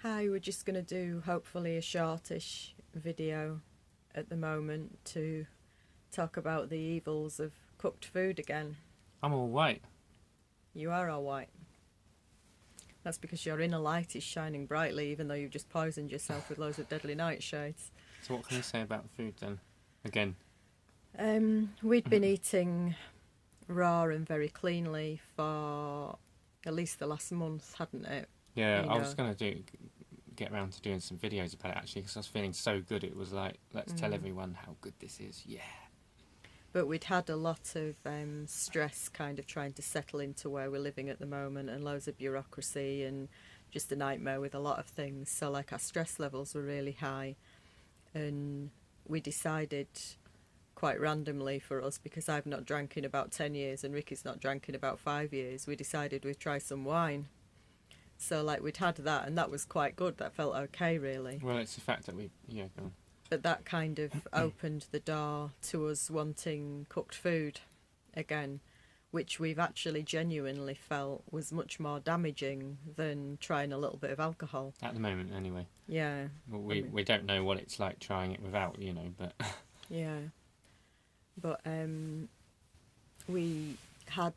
Hi, we're just going to do hopefully a shortish video at the moment to talk about the evils of cooked food again. I'm all white. You are all white. That's because your inner light is shining brightly, even though you've just poisoned yourself with loads of deadly nightshades. So what can you say about the food then? Again. We'd been eating raw and very cleanly for at least the last month, hadn't it? Yeah, You I know. was going to get around to doing some videos about it actually, because I was feeling so good. It was like, let's tell everyone how good this is. Yeah. But we'd had a lot of stress kind of trying to settle into where we're living at the moment, and loads of bureaucracy and just a nightmare with a lot of things. So like our stress levels were really high, and we decided quite randomly for us, because I've not drank in about 10 years and Ricky's not drank in about 5 years, we decided we'd try some wine. So like we'd had that, and that was quite good. That felt okay, really. Well, it's the fact that go on. But that kind of opened the door to us wanting cooked food again, which we've actually genuinely felt was much more damaging than trying a little bit of alcohol. At the moment, anyway. Yeah. Well, we don't know what it's like trying it without, but... Yeah. But we had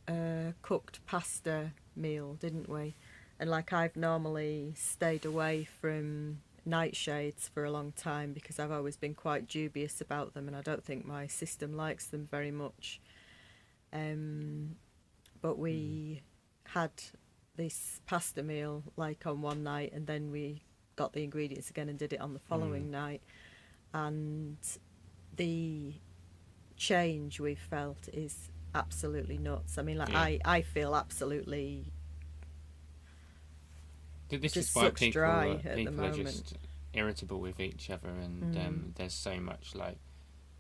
a cooked pasta meal, didn't we? And like I've normally stayed away from nightshades for a long time because I've always been quite dubious about them, and I don't think my system likes them very much. But we had this pasta meal like on one night, and then we got the ingredients again and did it on the following night, and the change we felt is absolutely nuts. I mean, like I feel absolutely this just is why sucks people dry are, at the people are moment. just irritable with each other, and there's so much like,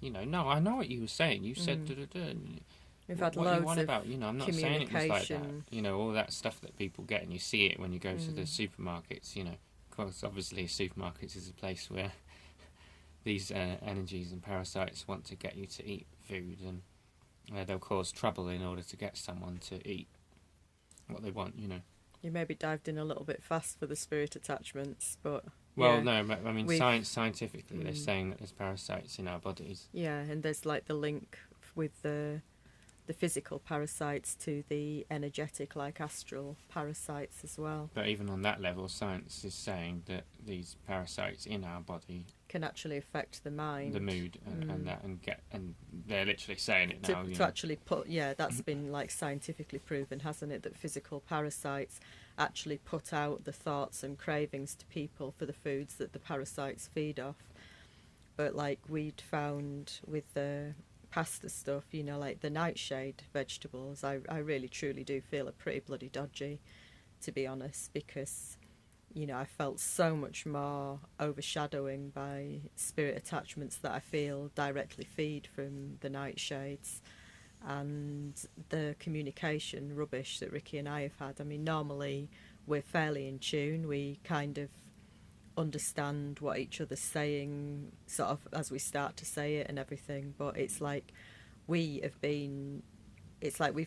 no, I know what you were saying. You said We've had what loads you want of about, I'm not saying it was like that. communication. All that stuff that people get, and you see it when you go to the supermarkets. Of course, obviously, supermarkets is a place where these energies and parasites want to get you to eat food, and they'll cause trouble in order to get someone to eat what they want. You maybe dived in a little bit fast for the spirit attachments, but Well, yeah. no, but I mean, scientifically, they're saying that there's parasites in our bodies. Yeah, and there's like the link with the physical parasites to the energetic, like astral parasites as well. But even on that level, science is saying that these parasites in our body Can actually affect the mind, the mood, and they're literally saying it now. to actually put, that's been like scientifically proven, hasn't it, that physical parasites actually put out the thoughts and cravings to people for the foods that the parasites feed off. But like we'd found with the pasta stuff, like the nightshade vegetables, I really truly do feel are pretty bloody dodgy, to be honest, because I felt so much more overshadowing by spirit attachments that I feel directly feed from the nightshades, and the communication rubbish that Riki and I have had. I mean, normally we're fairly in tune. We kind of understand what each other's saying sort of as we start to say it and everything, but it's like we've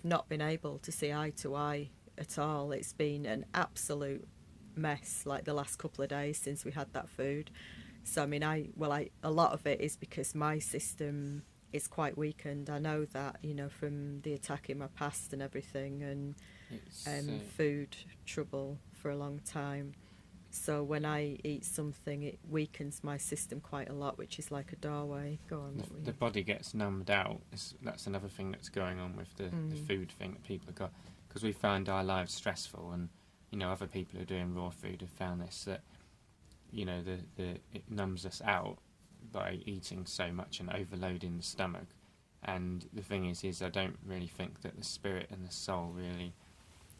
not been able to see eye to eye at all. It's been an absolute mess like the last couple of days since we had that food. So I mean, a lot of it is because my system is quite weakened. I know that, from the attack in my past and everything, and food trouble for a long time. So when I eat something, it weakens my system quite a lot, which is like a doorway. Go on. The body gets numbed out. That's another thing that's going on with the food thing that people have got, because we find our lives stressful, and other people who are doing raw food have found this, that it numbs us out by eating so much and overloading the stomach. And the thing is I don't really think that the spirit and the soul really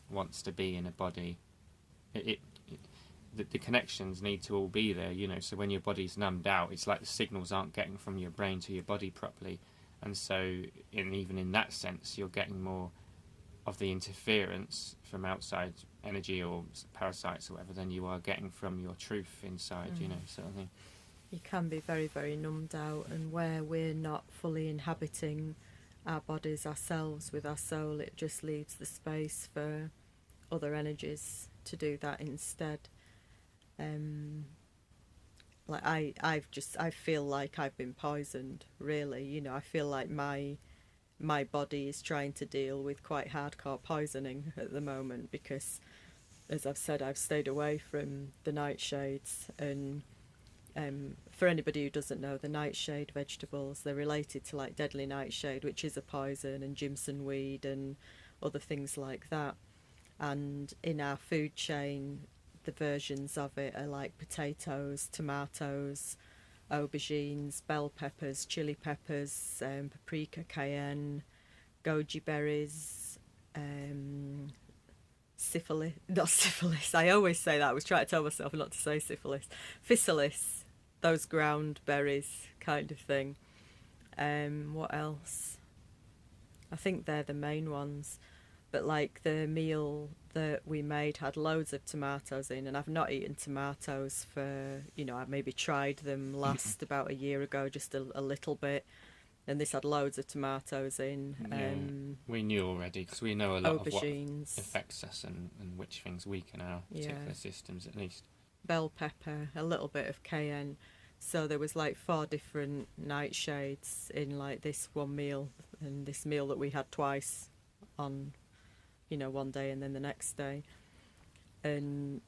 wants to be in a body. The connections need to all be there, so when your body's numbed out, it's like the signals aren't getting from your brain to your body properly, and so even in that sense, you're getting more of the interference from outside energy or parasites or whatever than you are getting from your truth inside, sort of thing. You can be very, very numbed out, and where we're not fully inhabiting our bodies ourselves with our soul, it just leaves the space for other energies to do that instead. like I feel like I've been poisoned, really. You know, I feel like my body is trying to deal with quite hardcore poisoning at the moment because, as I've said, I've stayed away from the nightshades. And for anybody who doesn't know, the nightshade vegetables, they're related to like deadly nightshade, which is a poison, and Jimson weed and other things like that. And in our food chain, the versions of it are like potatoes, tomatoes, aubergines, bell peppers, chili peppers, paprika, cayenne, goji berries, syphilis, not syphilis, I always say that, I was trying to tell myself not to say syphilis, physalis, those ground berries kind of thing. What else? I think they're the main ones. But like the meal that we made had loads of tomatoes in, and I've not eaten tomatoes for, you know, I maybe tried them last about a year ago, just a little bit, and this had loads of tomatoes in. We knew already, because we know a lot of what Aubergines, affects us and which things weaken our particular systems, at least. Bell pepper, a little bit of cayenne. So there was like 4 different nightshades in like this one meal, and this meal that we had twice on, you know, one day and then the next day. And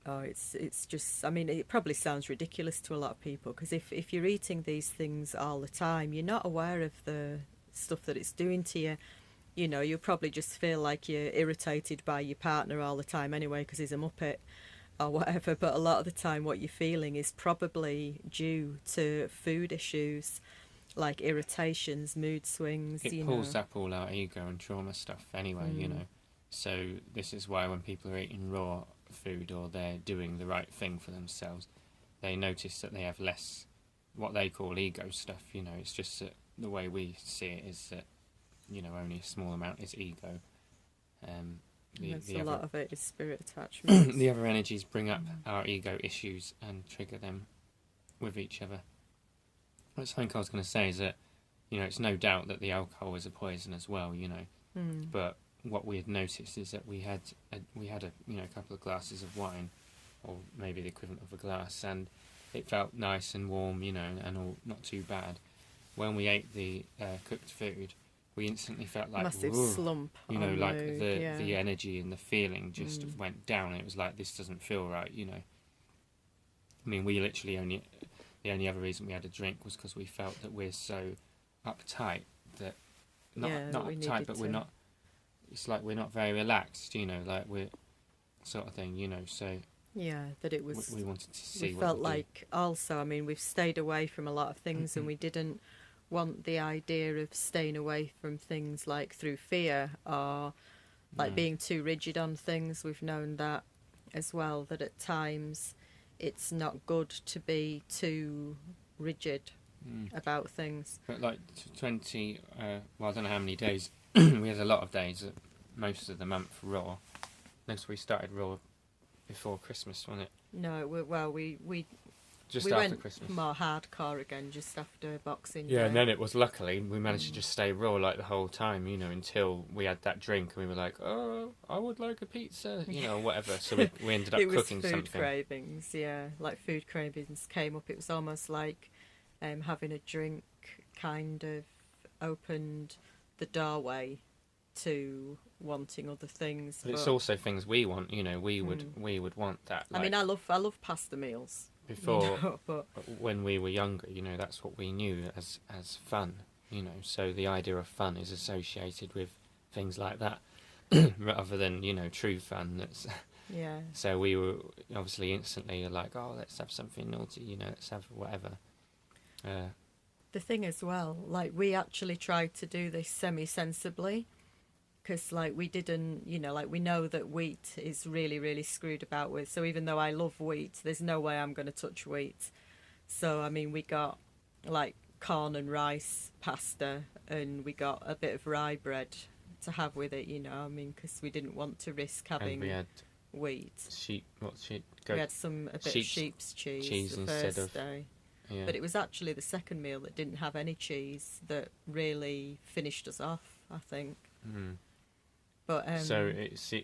it's just, I mean, it probably sounds ridiculous to a lot of people, because if you're eating these things all the time, you're not aware of the stuff that it's doing to you. You know, you'll probably just feel like you're irritated by your partner all the time anyway because he's a muppet or whatever, but a lot of the time what you're feeling is probably due to food issues like irritations, mood swings. It pulls up all our ego and trauma stuff anyway, you know. So this is why when people are eating raw food or they're doing the right thing for themselves, they notice that they have less what they call ego stuff, you know. It's just that the way we see it is that, you know, only a small amount is ego. A lot of it is spirit attachment. The other energies bring up our ego issues and trigger them with each other. What something I was going to say is that, you know, it's no doubt that the alcohol is a poison as well, you know. But what we had noticed is that we had a you know, a couple of glasses of wine, or maybe the equivalent of a glass, and it felt nice and warm, you know, and all not too bad. When we ate the cooked food, we instantly felt like massive slump, you know, like mood, the energy and the feeling just went down. It was like, this doesn't feel right, you know. I mean, we literally the only other reason we had a drink was because we felt that we're so uptight that not uptight, but we're not. It's like we're not very relaxed, you know, like we're sort of thing, you know. So yeah, that it was. We wanted to see. We felt like also, I mean, we've stayed away from a lot of things, and we didn't want the idea of staying away from things like through fear or like being too rigid on things. We've known that as well, that at times it's not good to be too rigid about things. But like 20, well, I don't know how many days, we had a lot of days, most of the month raw. Next we started raw before Christmas, wasn't it? No, we just we after went Christmas. more hardcore again just after Boxing Yeah, Day. and then it was, luckily, we managed to just stay raw like the whole time, you know, until we had that drink and we were like, oh, I would like a pizza, you know, whatever. So we ended up it was cooking food something. cravings, yeah, like food cravings came up. It was almost like having a drink kind of opened the doorway to wanting other things. But it's also things we want, you know, we would want that. Like, I mean, I love pasta meals. Before, you know, but when we were younger, you know, that's what we knew as fun, you know. So the idea of fun is associated with things like that, rather than, you know, true fun. That's yeah. So we were obviously instantly like, oh, let's have something naughty, you know, let's have whatever. The thing as well, like we actually tried to do this semi-sensibly, because like we didn't, you know, like we know that wheat is really, really screwed about with. So even though I love wheat, there's no way I'm going to touch wheat. So, I mean, we got like corn and rice pasta, and we got a bit of rye bread to have with it, you know, I mean, because we didn't want to risk having and we had wheat. Goat, we had a bit of sheep's cheese the instead first day. Yeah. But it was actually the second meal that didn't have any cheese that really finished us off, I think. But so it's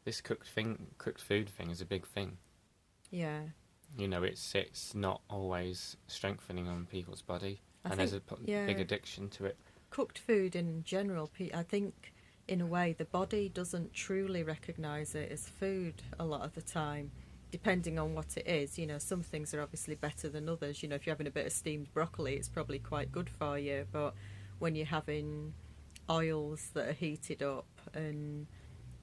this cooked food thing is a big thing. Yeah. You know, it's not always strengthening on people's body, and there's a big addiction to it. Cooked food in general, I think, in a way, the body doesn't truly recognise it as food a lot of the time, depending on what it is. You know, some things are obviously better than others. You know, if you're having a bit of steamed broccoli, it's probably quite good for you, but when you're having oils that are heated up and,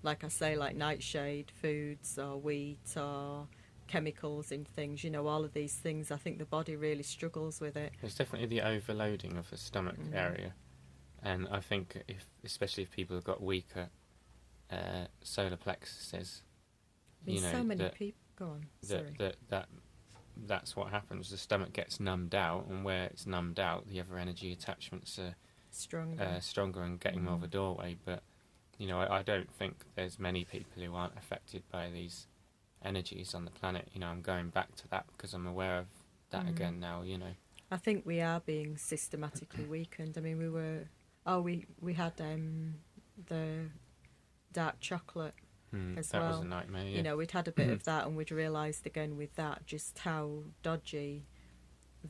like I say, like nightshade foods or wheat or chemicals in things, you know, all of these things, I think the body really struggles with it. There's definitely the overloading of the stomach area, and I think especially if people have got weaker solar plexuses, you know, so many people. Go on. Sorry. That's what happens. The stomach gets numbed out, and where it's numbed out, the other energy attachments are stronger and getting more of a doorway. But you know, I don't think there's many people who aren't affected by these energies on the planet. You know, I'm going back to that because I'm aware of that again now. You know, I think we are being systematically weakened. I mean, we had the dark chocolate as well. That was a nightmare. Yeah. You know, we'd had a bit of that, and we'd realised again with that just how dodgy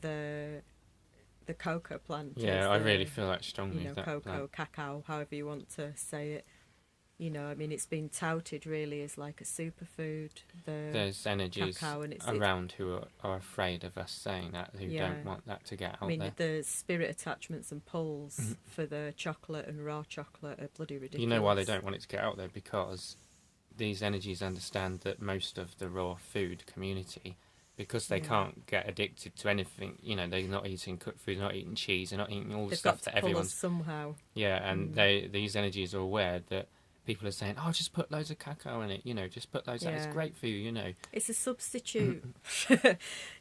the cocoa plant is. Yeah, I really feel that strongly. You know, that cocoa, plant. cacao, however you want to say it. You know, I mean, it's been touted really as like a superfood. There's energies cacao, and around who are afraid of us saying that, who don't want that to get out there. I mean, the spirit attachments and pulls for the chocolate and raw chocolate are bloody ridiculous. You know why they don't want it to get out there? Because these energies understand that most of the raw food community, because they can't get addicted to anything, you know, they're not eating cooked food, they're not eating cheese, they're not eating all the stuff that everyone's... somehow. Yeah, and these energies are aware that people are saying, oh, just put loads of cacao in it, you know, just put loads of that, it's great for you, you know. It's a substitute,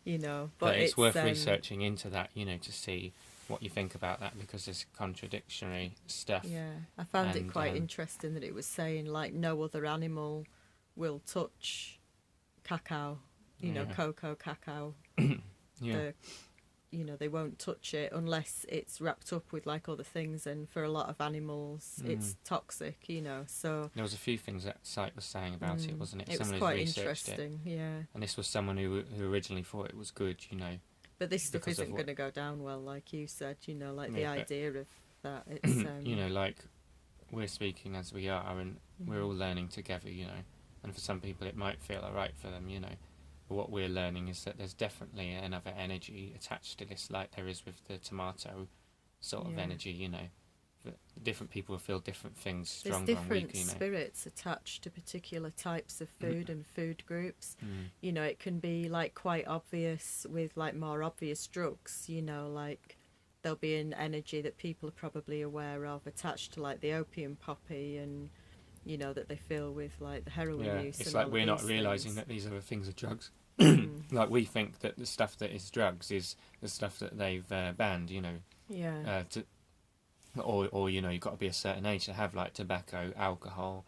you know. But it's worth researching into that, you know, to see what you think about that, because there's contradictory stuff. Yeah, I found it quite interesting that it was saying, like, no other animal will touch cacao, you know, cocoa, cacao. You know, they won't touch it unless it's wrapped up with like other things, and for a lot of animals it's toxic, you know. So there was a few things that site was saying about it, wasn't it? It was quite interesting, yeah. And this was someone who originally thought it was good, you know. But this stuff isn't going to go down well, like you said, you know, like the idea of that. It's you know, like we're speaking as we are, and we're all learning together, you know. And for some people it might feel alright for them, you know. But what we're learning is that there's definitely another energy attached to this, like there is with the tomato sort of energy, you know. But different people will feel different things, stronger and weaker, you know. There's different spirits attached to particular types of food and food groups. You know, it can be like quite obvious with like more obvious drugs, you know, like there'll be an energy that people are probably aware of attached to like the opium poppy, and you know, that they feel with like the heroin use. It's like we're not realising that these other things are drugs. Like we think that the stuff that is drugs is the stuff that they've banned, you know. Yeah. Or you know, you've got to be a certain age to have like tobacco, alcohol,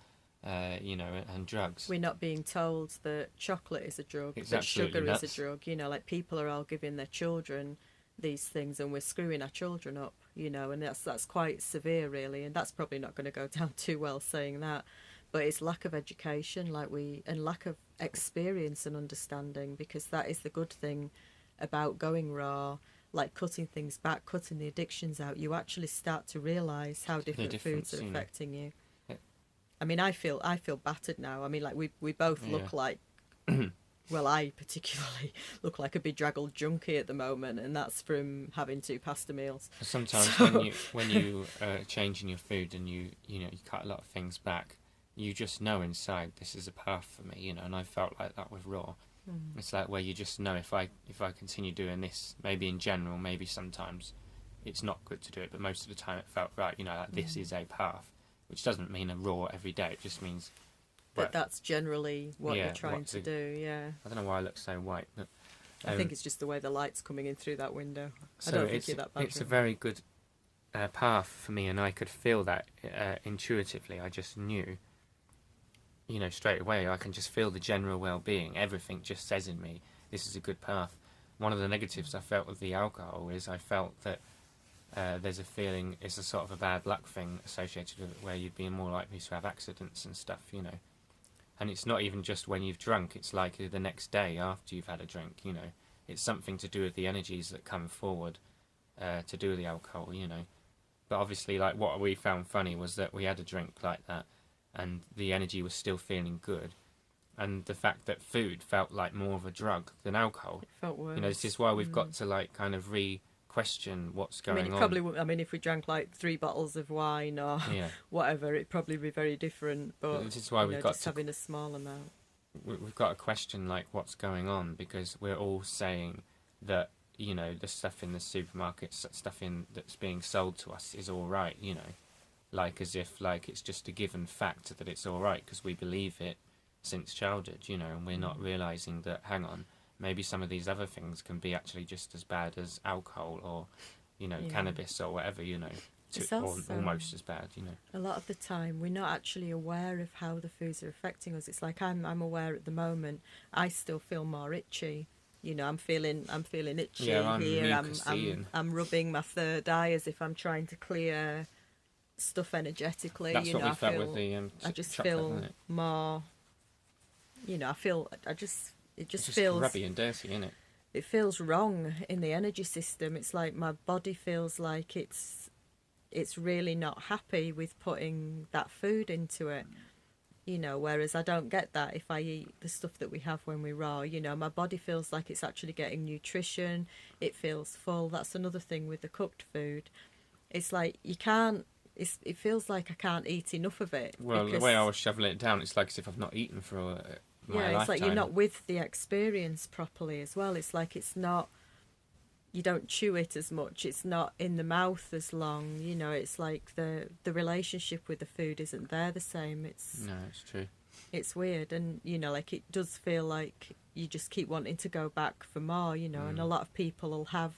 you know, and drugs. We're not being told that chocolate is a drug, that sugar is a drug. You know, like people are all giving their children these things, and we're screwing our children up, you know, and that's quite severe, really. And that's probably not going to go down too well saying that. But it's lack of education, and lack of experience and understanding, because that is the good thing about going raw, like cutting things back, cutting the addictions out. You actually start to realise how different foods are affecting you. Yeah. I mean, I feel battered now. I mean, like we both look like, well, I particularly look like a bedraggled junkie at the moment, and that's from having 2 pasta meals. Sometimes when you changing your food and you know you cut a lot of things back, you just know inside this is a path for me, you know. And I felt like that with raw. It's like where you just know if I continue doing this, maybe in general, maybe sometimes it's not good to do it, but most of the time it felt right, you know, like this is a path, which doesn't mean a raw every day. It just means that's generally what you're trying to do. Yeah. I don't know why I look so white, but I think it's just the way the light's coming in through that window. I don't think you're that bad. It's a very good path for me, and I could feel that intuitively. I just knew, you know, straight away. I can just feel the general well-being. Everything just says in me, this is a good path. One of the negatives I felt with the alcohol is I felt that there's a feeling, it's a sort of a bad luck thing associated with it, where you'd be more likely to have accidents and stuff, you know. And it's not even just when you've drunk, it's like the next day after you've had a drink, you know. It's something to do with the energies that come forward to do with the alcohol, you know. But obviously, like, what we found funny was that we had a drink like that and the energy was still feeling good. And the fact that food felt like more of a drug than alcohol. It felt worse. You know, this is why we've got to, like, kind of question what's going on. Probably would, I mean, if we drank like 3 bottles of wine or whatever, it'd probably be very different. But this is why we've got just having a small amount. We've got to question, like, what's going on, because we're all saying that, you know, the stuff in the supermarkets, stuff that's being sold to us is all right, you know, like as if like it's just a given fact that it's all right because we believe it since childhood, you know, and we're not realizing that, hang on, maybe some of these other things can be actually just as bad as alcohol or, you know, cannabis or whatever, you know, or almost as bad, you know. A lot of the time we're not actually aware of how the foods are affecting us. It's like I'm aware at the moment. I still feel more itchy. You know, I'm feeling itchy here. I'm rubbing my third eye as if I'm trying to clear stuff energetically. That's you what know, we felt with the I just chocolate, feel more. You know, it just it's feels grubby and dirty, isn't it? It feels wrong in the energy system. It's like my body feels like it's really not happy with putting that food into it. You know, whereas I don't get that if I eat the stuff that we have when we're raw. You know, my body feels like it's actually getting nutrition. It feels full. That's another thing with the cooked food. It's like you can't. It feels like I can't eat enough of it. Well, the way I was shoveling it down, it's like as if I've not eaten for my lifetime. It's like you're not with the experience properly as well. It's like it's not. You don't chew it as much. It's not in the mouth as long. You know, it's like the relationship with the food isn't there the same. No, it's true. It's weird, and you know, like it does feel like you just keep wanting to go back for more. You know, and a lot of people will have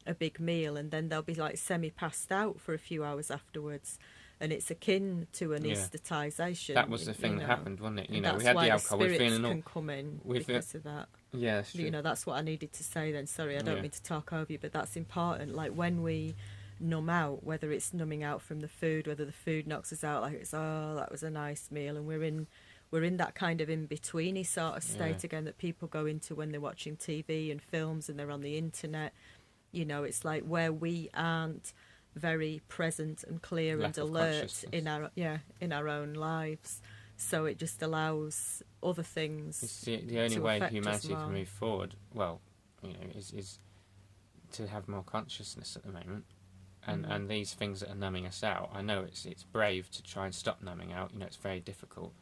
a big meal and then they'll be like semi-passed out for a few hours afterwards, and it's akin to anaesthetisation. That was the thing that happened, wasn't it? You know, we had the alcohol. We're feeling can come in because of that. Yeah, that's true. You know, that's what I needed to say then. Sorry, I don't mean to talk over you, but that's important. Like when we numb out, whether it's numbing out from the food, whether the food knocks us out, like it's that was a nice meal, and we're in that kind of in-betweeny sort of state again that people go into when they're watching TV and films and they're on the internet. You know, it's like where we aren't very present and clear and alert in our own lives. So it just allows other things. It's the only way humanity can move forward. Well, you know, is to have more consciousness at the moment, and these things that are numbing us out. I know it's brave to try and stop numbing out. You know, it's very difficult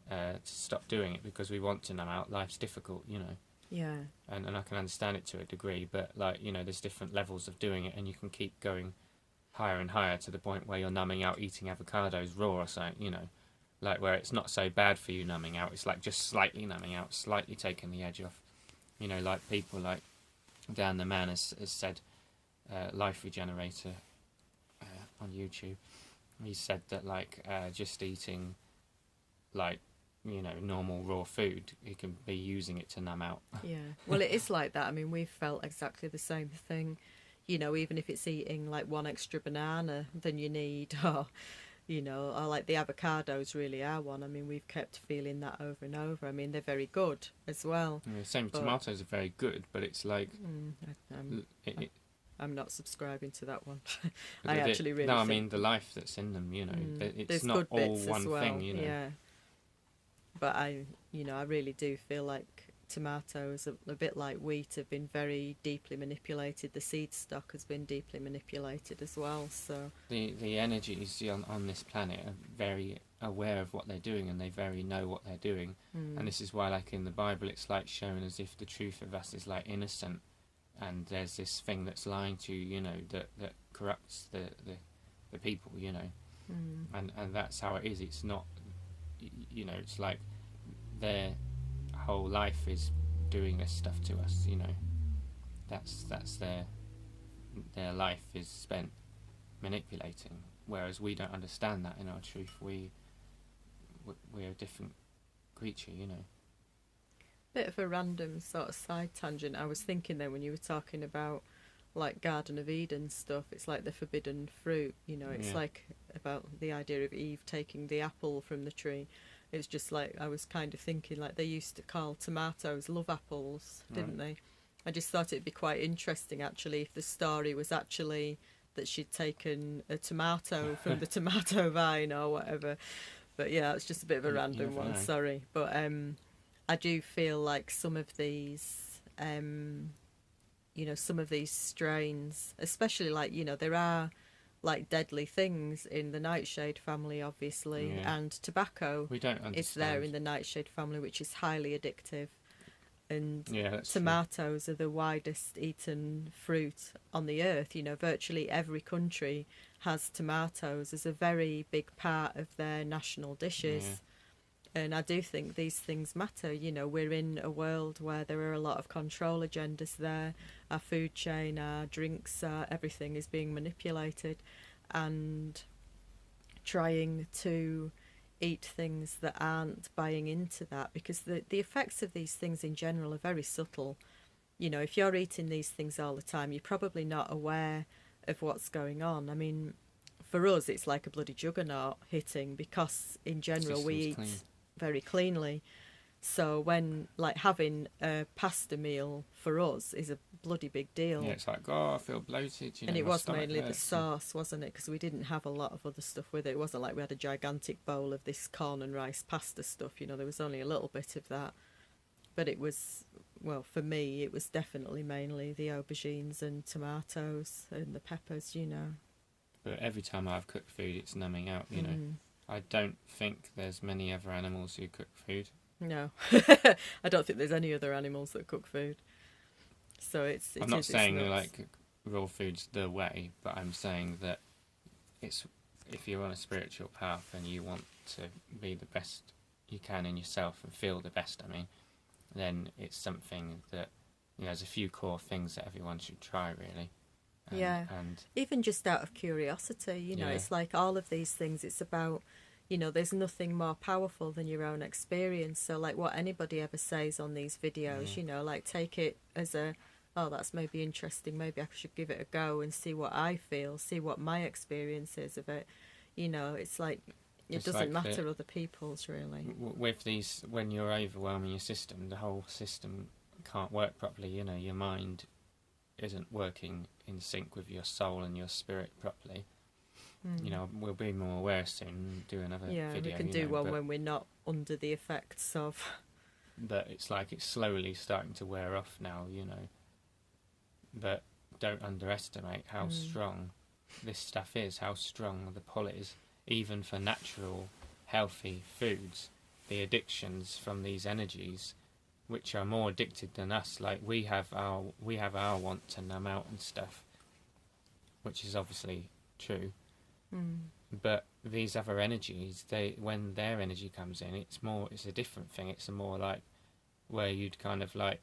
to stop doing it because we want to numb out. Life's difficult, you know. Yeah. And I can understand it to a degree, but like, you know, there's different levels of doing it, and you can keep going higher and higher to the point where you're numbing out eating avocados raw or something, you know, like where it's not so bad for you numbing out. It's like just slightly numbing out, slightly taking the edge off. You know, like people like Dan the Man has said, Life Regenerator on YouTube. He said that like just eating like, you know, normal raw food, you can be using it to numb out. Yeah, well, it is like that. I mean, we've felt exactly the same thing. You know, even if it's eating like one extra banana than you need, or you know, or like the avocados really are one. I mean, we've kept feeling that over and over. I mean, they're very good as well. Yeah, same, tomatoes are very good, but it's like I'm not subscribing to that one. I actually really I mean the life that's in them, you know, it's not all one thing, you know. Yeah. But I really do feel like tomatoes, a bit like wheat, have been very deeply manipulated. The seed stock has been deeply manipulated as well. So the energies on this planet are very aware of what they're doing, and they very know what they're doing. And this is why, like in the Bible, it's like shown as if the truth of us is like innocent, and there's this thing that's lying to you, you know, that corrupts the people, you know. And that's how it is. It's not, you know, it's like their whole life is doing this stuff to us, you know. That's their life is spent manipulating, whereas we don't understand that in our truth. We're a different creature, you know. Bit of a random sort of side tangent. I was thinking then when you were talking about like Garden of Eden stuff, it's like the forbidden fruit, you know. It's like about the idea of Eve taking the apple from the tree, It's just like, I was kind of thinking, like, they used to call tomatoes love apples, didn't they? I just thought it'd be quite interesting, actually, if the story was actually that she'd taken a tomato from the tomato vine or whatever. But yeah, it's just a bit of a random one, sorry. But I do feel like some of these, some of these strains, especially like, there are like deadly things in the nightshade family, obviously, and tobacco. We don't understand. It's there in the nightshade family, which is highly addictive. And that's tomatoes are the widest eaten fruit on the earth. Virtually every country has tomatoes as a very big part of their national dishes. And I do think these things matter. We're in a world where there are a lot of control agendas there. Our food chain, our drinks, everything is being manipulated, and trying to eat things that aren't buying into that, because the effects of these things in general are very subtle. If you're eating these things all the time, you're probably not aware of what's going on. I mean, for us, it's like a bloody juggernaut hitting, because in general we eat very cleanly. So when, like, having a pasta meal for us is a bloody big deal. Yeah, it's like, oh, I feel bloated. And it was mainly the sauce, wasn't it? Because we didn't have a lot of other stuff with it. It wasn't like we had a gigantic bowl of this corn and rice pasta stuff. There was only a little bit of that. But it was, well, for me, it was definitely mainly the aubergines and tomatoes and the peppers, But every time I've cooked food, it's numbing out, I don't think there's many other animals who cook food. No, I don't think there's any other animals that cook food. So I'm not saying like raw food's the way, but I'm saying that it's, if you're on a spiritual path and you want to be the best you can in yourself and feel the best, then it's something that, there's a few core things that everyone should try, really. And even just out of curiosity, it's like all of these things, it's about, there's nothing more powerful than your own experience. So like what anybody ever says on these videos, like take it as oh, that's maybe interesting, maybe I should give it a go and see what I feel, see what my experience is of it. It's like, it doesn't matter other people's, really. With these, when you're overwhelming your system, the whole system can't work properly. Your mind isn't working in sync with your soul and your spirit properly. We'll be more aware soon, do another video. Yeah, we can do one when we're not under the effects of... But it's like it's slowly starting to wear off now, But don't underestimate how strong this stuff is, how strong the pull is, even for natural, healthy foods. The addictions from these energies, which are more addicted than us. Like we have our want to numb out and stuff, which is obviously true. But these other energies, when their energy comes in, it's a different thing. It's a more like where you'd kind of like,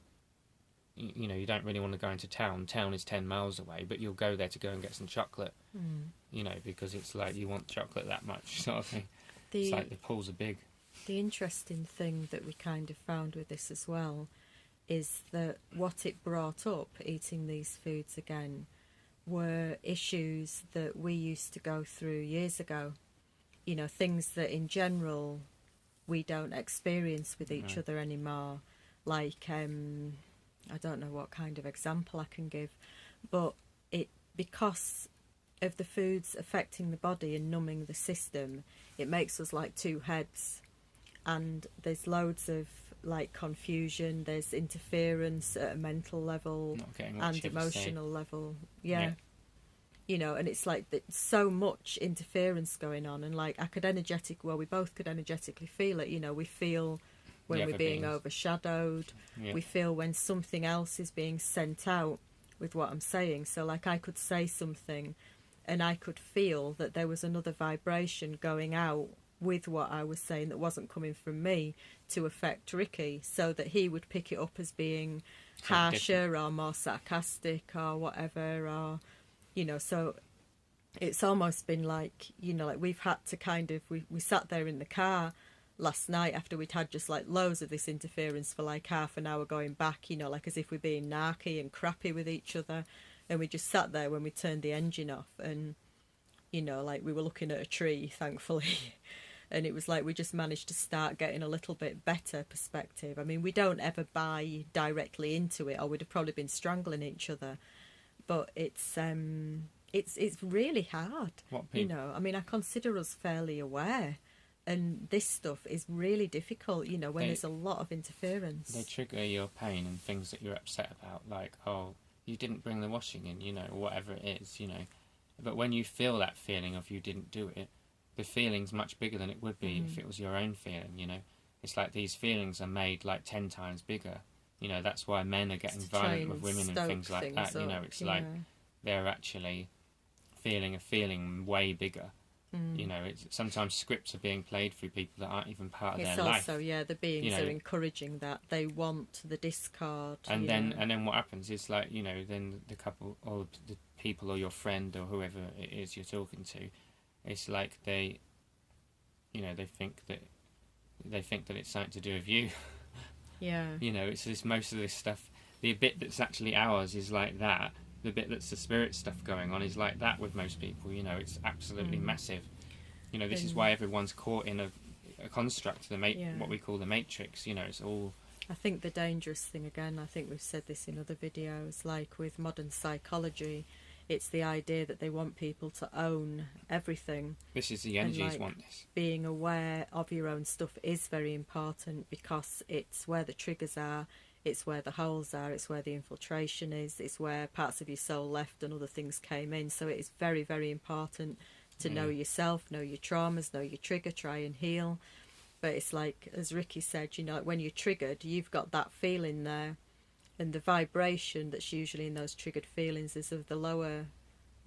you don't really want to go into town. Town is 10 miles away, but you'll go there to go and get some chocolate, because it's like you want chocolate that much sort of thing. It's like the pulls are big. The interesting thing that we kind of found with this as well is that what it brought up, eating these foods again, were issues that we used to go through years ago. Things that in general we don't experience with each other anymore. Like, I don't know what kind of example I can give, but because of the foods affecting the body and numbing the system, it makes us like two heads. And there's loads of like confusion, there's interference at a mental level and emotional level. Yeah. And it's like so much interference going on, and like we both could energetically feel it. We feel when we're being overshadowed. We feel when something else is being sent out with what I'm saying. So like I could say something and I could feel that there was another vibration going out with what I was saying that wasn't coming from me to affect Riki, so that he would pick it up as being harsher or more sarcastic or whatever, or so it's almost been like like we've had to kind of we sat there in the car last night after we'd had just like loads of this interference for like half an hour going back, like as if we're being narky and crappy with each other, and we just sat there when we turned the engine off, and like we were looking at a tree, thankfully. And it was like we just managed to start getting a little bit better perspective. I mean, we don't ever buy directly into it, or we'd have probably been strangling each other. But it's really hard. You know, I mean, I consider us fairly aware, and this stuff is really difficult. You know, when there's a lot of interference. They trigger your pain and things that you're upset about, like, oh, you didn't bring the washing in, you know, or whatever it is, you know. But when you feel that feeling of you didn't do it, the feeling's much bigger than it would be if it was your own feeling, you know. It's like these feelings are made like 10 times bigger. You know, that's why men are getting violent with women and things like that. You know, it's like they're actually feeling a feeling way bigger. You know, sometimes scripts are being played through people that aren't even part of their life. It's also, the beings are encouraging that. They want the discard. And then what happens is, like, you know, then the couple or the people or your friend or whoever it is you're talking to, it's like they think that it's something to do with you. Yeah. You know, it's just most of this stuff. The bit that's actually ours is like that. The bit that's the spirit stuff going on is like that with most people. You know, it's absolutely massive. You know, this is why everyone's caught in a construct, what we call the matrix. You know, it's all. I think the dangerous thing, again, I think we've said this in other videos, like with modern psychology, it's the idea that they want people to own everything. This is the energies want this. Being aware of your own stuff is very important, because it's where the triggers are, it's where the holes are, it's where the infiltration is, it's where parts of your soul left and other things came in. So it is very, very important to know yourself, know your traumas, know your trigger, try and heal. But it's like, as Riki said, you know, when you're triggered, you've got that feeling there. And the vibration that's usually in those triggered feelings is of the lower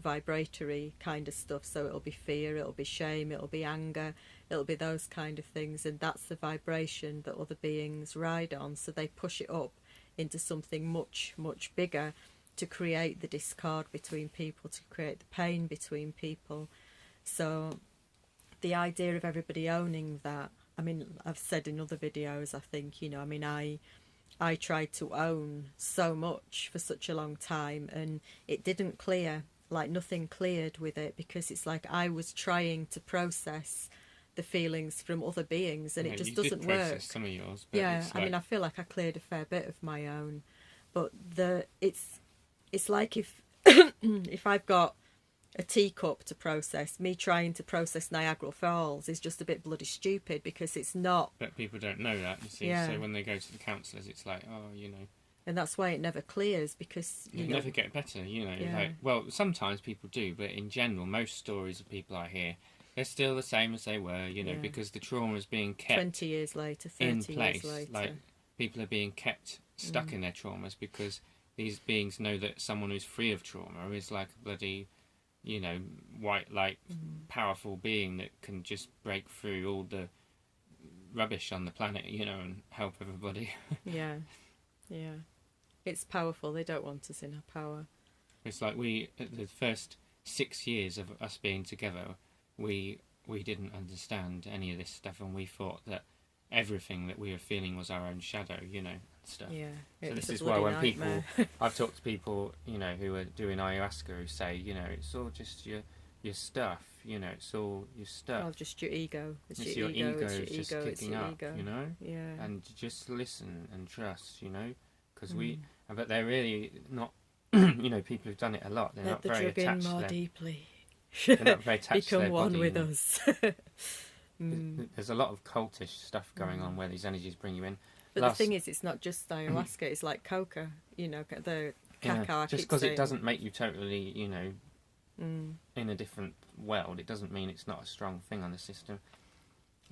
vibratory kind of stuff. So it'll be fear, it'll be shame, it'll be anger, it'll be those kind of things. And that's the vibration that other beings ride on. So they push it up into something much, much bigger to create the discord between people, to create the pain between people. So the idea of everybody owning that, I mean, I've said in other videos, I think, you know, I mean, I tried to own so much for such a long time, and it didn't clear, like nothing cleared with it, because it's like I was trying to process the feelings from other beings, and it just doesn't work. Some of yours, but I mean, I feel like I cleared a fair bit of my own, but it's like if if I've got a teacup to process, me trying to process Niagara Falls is just a bit bloody stupid, because it's not. But people don't know that, you see. Yeah. So when they go to the counsellors, it's like, oh, you know. And that's why it never clears, because you never get better, you know. Yeah. Like, well, sometimes people do, but in general, most stories of people I hear, they're still the same as they were, you know, because the trauma is being kept 20 years later, 30 in place. years later. Like, people are being kept stuck in their traumas, because these beings know that someone who's free of trauma is like a bloody, you know, white light, powerful being that can just break through all the rubbish on the planet, you know, and help everybody. Yeah. It's powerful. They don't want us in our power. It's like the first 6 years of us being together, we didn't understand any of this stuff, and we thought that everything that we were feeling was our own shadow, you know, stuff. Yeah. So this is why when nightmare. I've talked to people, you know, who are doing ayahuasca, who say, you know, it's all just your stuff, you know, it's all your stuff. Oh, just your ego. It's your ego is just kicking up, ego. You know. Yeah. And just listen and trust, you know, because but they're really not, you know, people who've done it a lot. They're not very attached. More deeply. They're not very attached to their Become one body, with you know. us. There's a lot of cultish stuff going on where these energies bring you in. But the thing is, it's not just ayahuasca. It's like coca, you know, the cacao. Just because it doesn't make you totally, you know, in a different world, it doesn't mean it's not a strong thing on the system.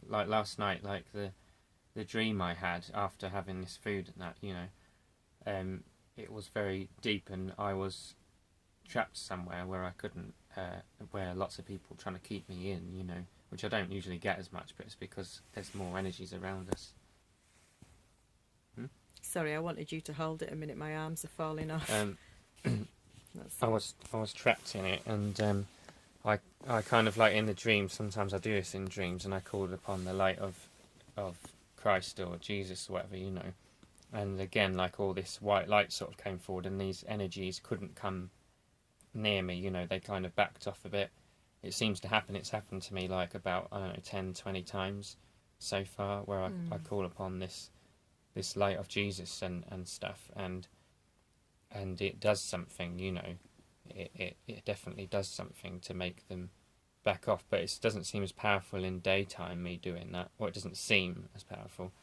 Like last night, like the dream I had after having this food and that, you know, it was very deep, and I was trapped somewhere where I couldn't, where lots of people were trying to keep me in, you know, which I don't usually get as much, but it's because there's more energies around us. Sorry, I wanted you to hold it a minute. My arms are falling off. I was trapped in it, and I kind of, like, in the dream, sometimes I do this in dreams, and I called upon the light of Christ or Jesus or whatever, you know, and again, like, all this white light sort of came forward, and these energies couldn't come near me, you know, they kind of backed off a bit, it seems to happen. It's happened to me like about, I don't know, 10, 20 times so far, where I call upon this light of Jesus and stuff, and it does something, you know. It definitely does something to make them back off, but it doesn't seem as powerful in daytime, me doing that, or it doesn't seem as powerful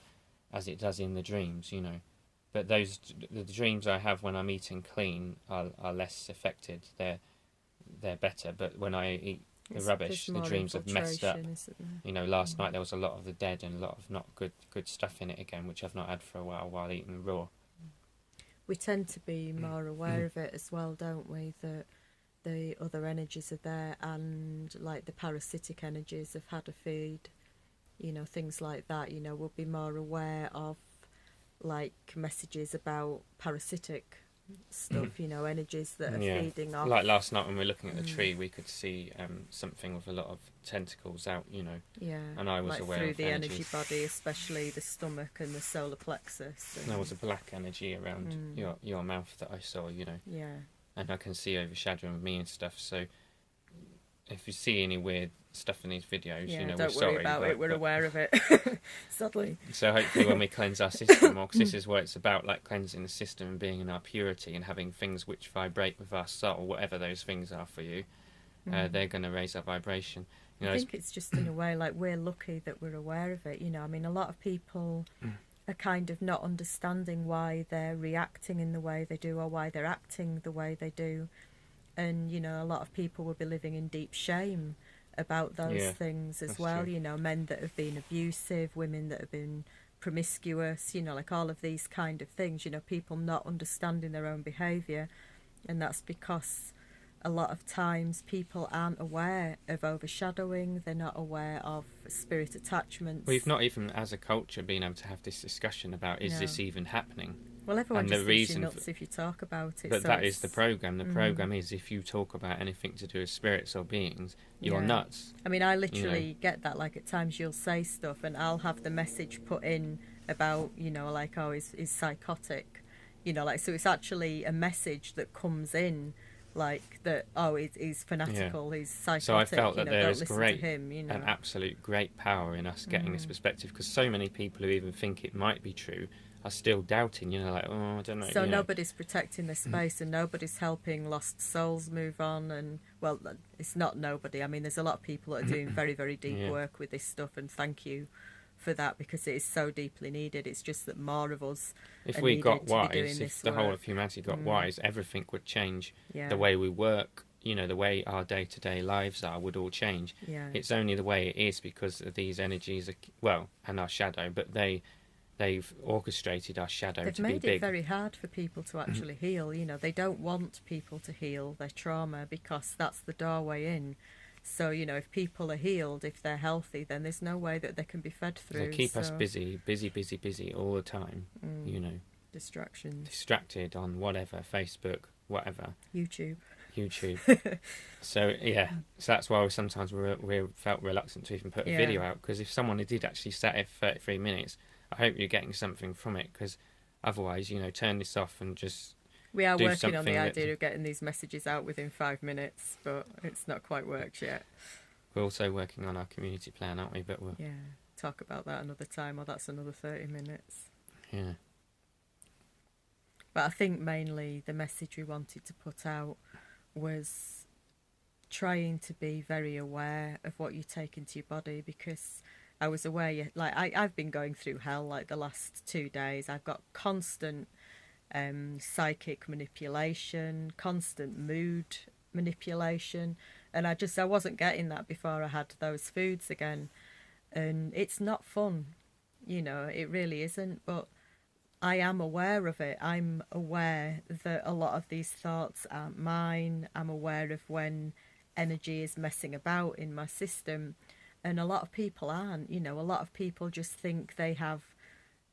as it does in the dreams, you know. But the dreams I have when I'm eating clean are less affected. They're better. But when I eat the rubbish, the dreams have messed up. You know, last night there was a lot of the dead and a lot of not good stuff in it again, which I've not had for a while eating raw. We tend to be more aware of it as well, don't we? That the other energies are there, and like the parasitic energies have had a feed, you know, things like that. You know, we'll be more aware of like messages about parasitic stuff, you know, energies that are feeding off. Like last night when we were looking at the tree, we could see something with a lot of tentacles out, you know. Yeah. And I was like aware through of the energies. energy body, especially the stomach and the solar plexus. And there was a black energy around your mouth that I saw, you know. Yeah. And I can see overshadowing me and stuff. So if you see any weird stuff in these videos, you know, don't worry about it. We're aware of it, sadly. So hopefully when we cleanse our system more, because this is what it's about, like cleansing the system and being in our purity and having things which vibrate with our soul, whatever those things are for you, they're going to raise our vibration. You know, I think it's just in a way like we're lucky that we're aware of it. You know, I mean, a lot of people are kind of not understanding why they're reacting in the way they do or why they're acting the way they do. And, you know, a lot of people will be living in deep shame about those things as well. True. You know, men that have been abusive, women that have been promiscuous, you know, like all of these kind of things, you know, people not understanding their own behaviour. And that's because a lot of times people aren't aware of overshadowing, they're not aware of spirit attachments. We've not even, as a culture, been able to have this discussion about, is this even happening? Well, everyone just thinks you're nuts if you talk about it. But so that is the programme. The programme is if you talk about anything to do with spirits or beings, you're nuts. I mean, I literally get that. Like, at times you'll say stuff and I'll have the message put in about, you know, like, oh, he's psychotic. You know, like, so it's actually a message that comes in, like, that, oh, he's fanatical, he's psychotic. So I felt that there is an absolute great power in us getting this perspective, because so many people who even think it might be true are still doubting, you know, like, oh, I don't know. So nobody's protecting the space and nobody's helping lost souls move on. And, well, it's not nobody. I mean, there's a lot of people that are doing very, very deep work with this stuff, and thank you for that, because it is so deeply needed. It's just that more of us if we got wise, if the whole of humanity got wise, everything would change. The way we work, you know, the way our day-to-day lives are would all change. It's only the way it is because of these energies, and our shadow, but they've orchestrated our shadow to be big. They've made it very hard for people to actually heal. You know, they don't want people to heal their trauma because that's the doorway in. So, you know, if people are healed, if they're healthy, then there's no way that they can be fed through. They keep us busy all the time, you know. Distracted on whatever, Facebook, whatever. YouTube. So, so that's why we felt reluctant to even put a video out, because if someone did actually sat it for 33 minutes, I hope you're getting something from it, because otherwise, you know, turn this off and just We are working on the idea of getting these messages out within 5 minutes, but it's not quite worked yet. We're also working on our community plan, aren't we? But we'll talk about that another time, or that's another 30 minutes. Yeah. But I think mainly the message we wanted to put out was trying to be very aware of what you take into your body, because I was aware, like, I've been going through hell, like, the last 2 days. I've got constant psychic manipulation, constant mood manipulation, and I wasn't getting that before I had those foods again. And it's not fun, you know, it really isn't, but I am aware of it. I'm aware that a lot of these thoughts aren't mine. I'm aware of when energy is messing about in my system, and a lot of people aren't. You know, a lot of people just think they have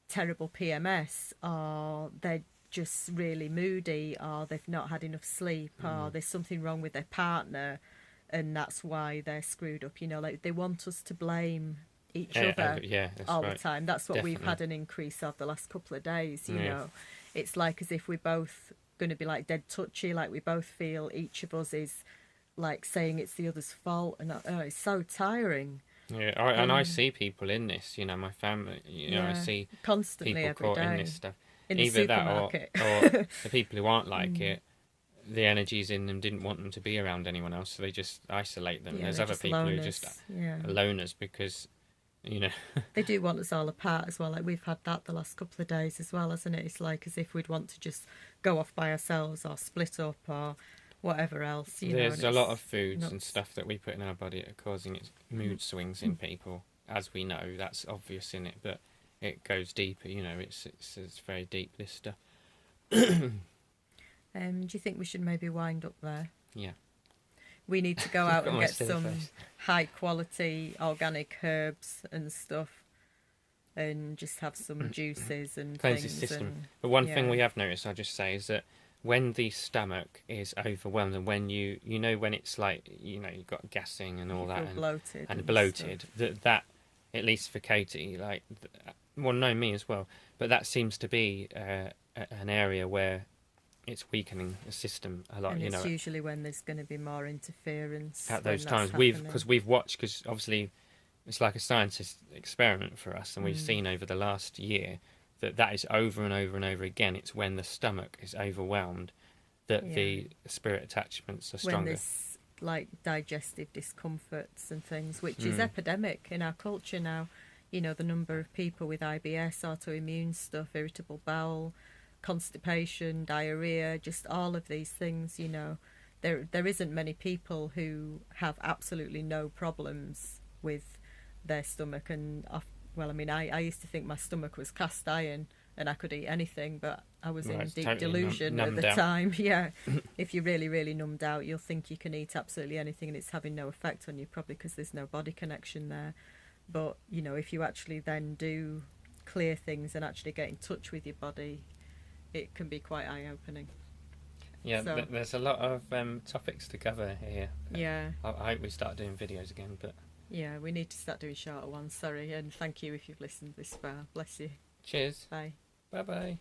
terrible PMS, or they're just really moody, or they've not had enough sleep, or there's something wrong with their partner, and that's why they're screwed up. You know, like, they want us to blame each other all the time. That's what we've had an increase of the last couple of days, you know. It's like as if we're both going to be like dead touchy, like we both feel each of us is like saying it's the other's fault, and it's so tiring. Yeah, and I see people in this, you know, my family, you know, I see constantly people every caught day in this stuff. in the Either that supermarket. or the people who aren't like it, the energies in them didn't want them to be around anyone else, so they just isolate them. Yeah, There's they're other just people who loners. just Yeah. are loners because, you know, They do want us all apart as well. Like we've had that the last couple of days as well, hasn't it? It's like as if we'd want to just go off by ourselves or split up or whatever else. You there's know, a lot of foods nuts. and stuff that we put in our body that are causing mood swings in people. As we know, that's obvious in it, but it goes deeper. You know, it's very deep, this stuff. Do you think we should maybe wind up there? Yeah. We need to go out and My get silly some face. high quality organic herbs and stuff, and just have some juices and Cleanse the things. system. And, But one thing we have noticed, I'll just say, is that when the stomach is overwhelmed, and when you know when it's like, you know, you've got gassing and all you that, feel bloated and and bloated, stuff. that at least for Katie, like, well, no, me as well, but that seems to be an area where it's weakening the system a lot. And you it's know, usually when there's going to be more interference at when those that's times happening. we've watched, because obviously it's like a scientist experiment for us, and we've Mm. seen over the last year that is over and over and over again. It's when the stomach is overwhelmed that the spirit attachments are When stronger. there's like digestive discomforts and things, which is epidemic in our culture now. You know, the number of people with IBS, autoimmune stuff, irritable bowel, constipation, diarrhea, just all of these things. You know, there isn't many people who have absolutely no problems with their stomach. And well, I mean, I used to think my stomach was cast iron and I could eat anything, but I was in it's deep totally delusion at numbed the out. time. Yeah, if you're really, really numbed out, you'll think you can eat absolutely anything and it's having no effect on you, probably because there's no body connection there. But, you know, if you actually then do clear things and actually get in touch with your body, it can be quite eye-opening. Yeah, So- there's a lot of topics to cover here. Yeah, I hope we start doing videos again, but yeah, we need to start doing shorter ones, sorry. And thank you if you've listened this far. Bless you. cheers. Bye. Bye bye.